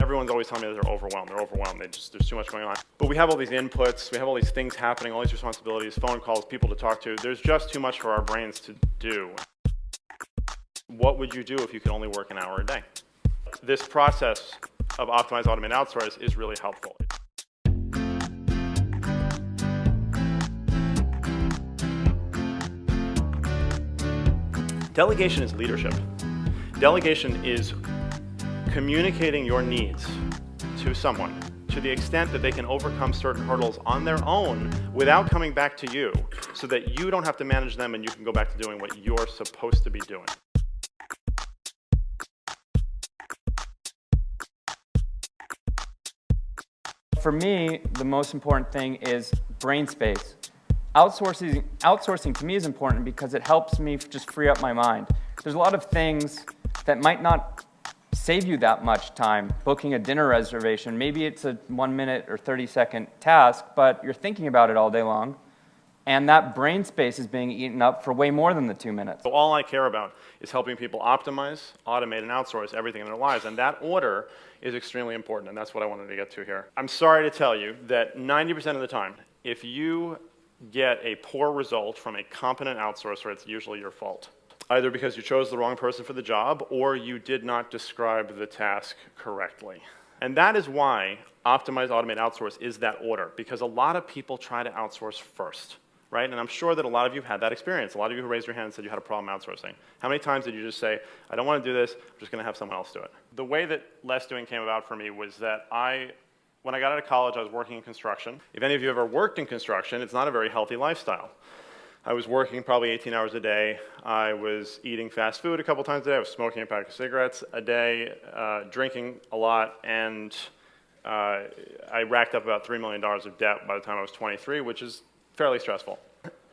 Everyone's always telling me that they're overwhelmed. There's too much going on. But we have all these inputs, we have all these things happening, all these responsibilities, phone calls, people to talk to. There's just too much for our brains to do. What would you do if you could only work an hour a day? This process of optimize, automate, outsource is really helpful. Delegation is leadership. Delegation is communicating your needs to someone to the extent that they can overcome certain hurdles on their own without coming back to you, so that you don't have to manage them and you can go back to doing what you're supposed to be doing. For me, the most important thing is brain space. Outsourcing to me is important because it helps me just free up my mind. There's a lot of things that might not save you that much time. Booking a dinner reservation, maybe it's a 1 minute or 30-second task, but you're thinking about it all day long, and that brain space is being eaten up for way more than the 2 minutes. So all I care about is helping people optimize, automate, and outsource everything in their lives, and that order is extremely important, and that's what I wanted to get to here. I'm sorry to tell you that 90% of the time, if you get a poor result from a competent outsourcer, it's usually your fault. Either because you chose the wrong person for the job, or you did not describe the task correctly. And that is why optimize, automate, outsource is that order, because a lot of people try to outsource first, right? And I'm sure that a lot of you have had that experience. A lot of you who raised your hand and said you had a problem outsourcing. How many times did you just say, I don't want to do this, I'm just going to have someone else do it? The way that less doing came about for me was that when I got out of college, I was working in construction. If any of you ever worked in construction, it's not a very healthy lifestyle. I was working probably 18 hours a day. I was eating fast food a couple times a day. I was smoking a pack of cigarettes a day, drinking a lot, and I racked up about $3 million of debt by the time I was 23, which is fairly stressful.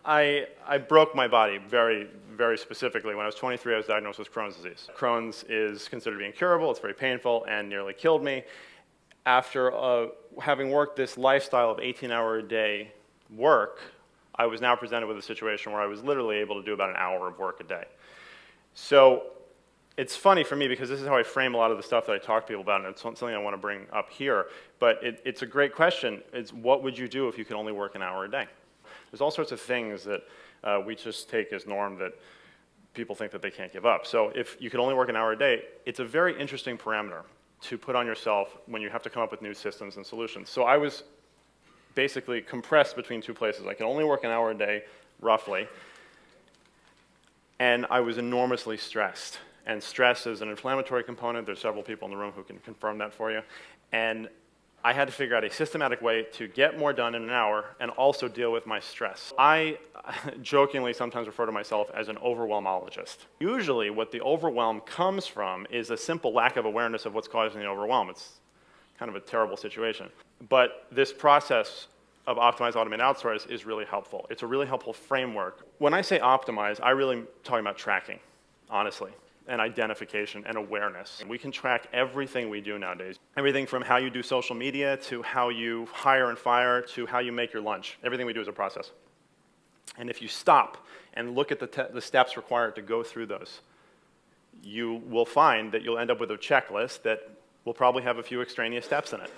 I broke my body very, very specifically. When I was 23, I was diagnosed with Crohn's disease. Crohn's is considered to be incurable. It's very painful and nearly killed me. After having worked this lifestyle of 18-hour-a-day work, I was now presented with a situation where I was literally able to do about an hour of work a day. So it's funny for me because this is how I frame a lot of the stuff that I talk to people about, and it's something I want to bring up here. But it's a great question. It's what would you do if you could only work an hour a day? There's all sorts of things that we just take as norm that people think that they can't give up. So if you could only work an hour a day, it's a very interesting parameter to put on yourself when you have to come up with new systems and solutions. So I was basically compressed between two places. I could only work an hour a day, roughly, and I was enormously stressed. And stress is an inflammatory component. There's several people in the room who can confirm that for you. And I had to figure out a systematic way to get more done in an hour and also deal with my stress. I jokingly sometimes refer to myself as an overwhelmologist. Usually what the overwhelm comes from is a simple lack of awareness of what's causing the overwhelm. It's kind of a terrible situation. But this process of optimize, automate, outsource is really helpful. It's a really helpful framework. When I say optimize, I really am talking about tracking, honestly, and identification and awareness. We can track everything we do nowadays. Everything from how you do social media to how you hire and fire to how you make your lunch. Everything we do is a process. And if you stop and look at the steps required to go through those, you will find that you'll end up with a checklist that will probably have a few extraneous steps in it.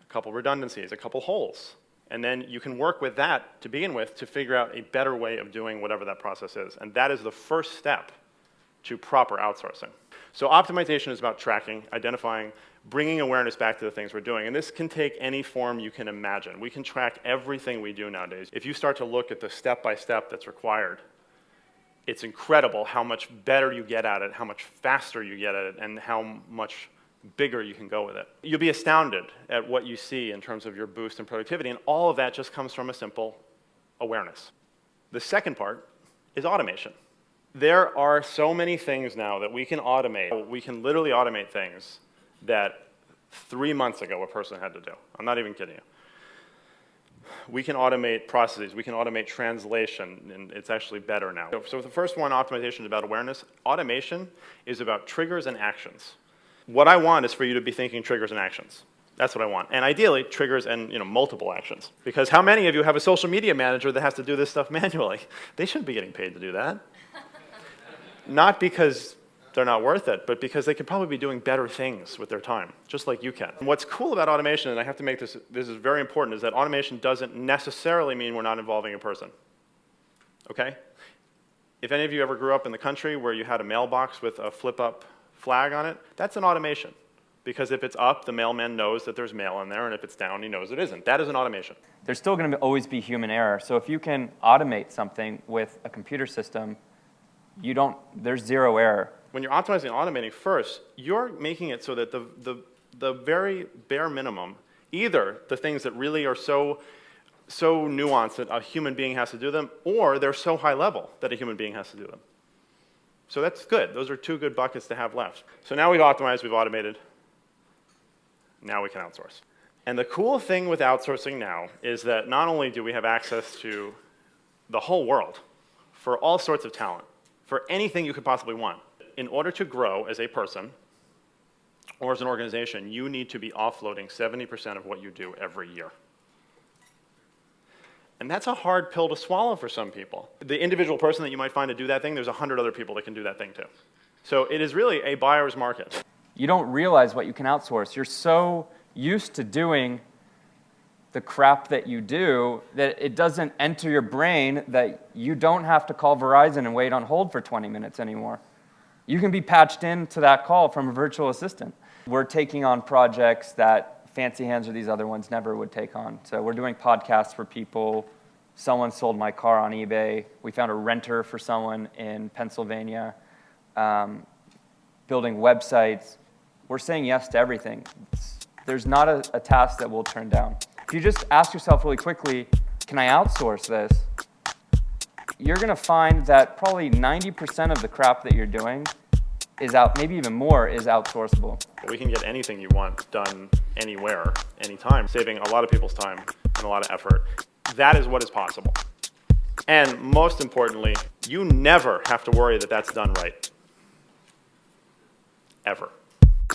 A couple redundancies, a couple holes. And then you can work with that to begin with to figure out a better way of doing whatever that process is. And that is the first step to proper outsourcing. So optimization is about tracking, identifying, bringing awareness back to the things we're doing. And this can take any form you can imagine. We can track everything we do nowadays. If you start to look at the step-by-step that's required, it's incredible how much better you get at it, how much faster you get at it, and how much bigger you can go with it. You'll be astounded at what you see in terms of your boost in productivity, and all of that just comes from a simple awareness. The second part is automation. There are so many things now that we can automate. We can literally automate things that 3 months ago a person had to do. I'm not even kidding you. We can automate processes. We can automate translation, and it's actually better now. So the first one, optimization, is about awareness. Automation is about triggers and actions. What I want is for you to be thinking triggers and actions. That's what I want. And ideally, triggers and multiple actions. Because how many of you have a social media manager that has to do this stuff manually? They shouldn't be getting paid to do that. Not because they're not worth it, but because they could probably be doing better things with their time, just like you can. And what's cool about automation, and I have to make this is very important, is that automation doesn't necessarily mean we're not involving a person, okay? If any of you ever grew up in the country where you had a mailbox with a flip-up flag on it, that's an automation. Because if it's up, the mailman knows that there's mail in there, and if it's down, he knows it isn't. That is an automation. There's still going to always be human error. So if you can automate something with a computer system, there's zero error. When you're optimizing and automating first, you're making it so that the very bare minimum, either the things that really are so nuanced that a human being has to do them, or they're so high level that a human being has to do them. So that's good. Those are two good buckets to have left. So now we've optimized, we've automated. Now we can outsource. And the cool thing with outsourcing now is that not only do we have access to the whole world for all sorts of talent, for anything you could possibly want. In order to grow as a person or as an organization, you need to be offloading 70% of what you do every year. And that's a hard pill to swallow for some people. The individual person that you might find to do that thing, there's 100 other people that can do that thing too. So it is really a buyer's market. You don't realize what you can outsource. You're so used to doing the crap that you do that it doesn't enter your brain that you don't have to call Verizon and wait on hold for 20 minutes anymore. You can be patched into that call from a virtual assistant. We're taking on projects that Fancy Hands or these other ones never would take on. So we're doing podcasts for people. Someone sold my car on eBay. We found a renter for someone in Pennsylvania. Building websites. We're saying yes to everything. There's not a task that we'll turn down. If you just ask yourself really quickly, can I outsource this? You're going to find that probably 90% of the crap that you're doing is maybe even more, is outsourceable. We can get anything you want done anywhere, anytime, saving a lot of people's time and a lot of effort. That is what is possible. And most importantly, you never have to worry that that's done right. Ever.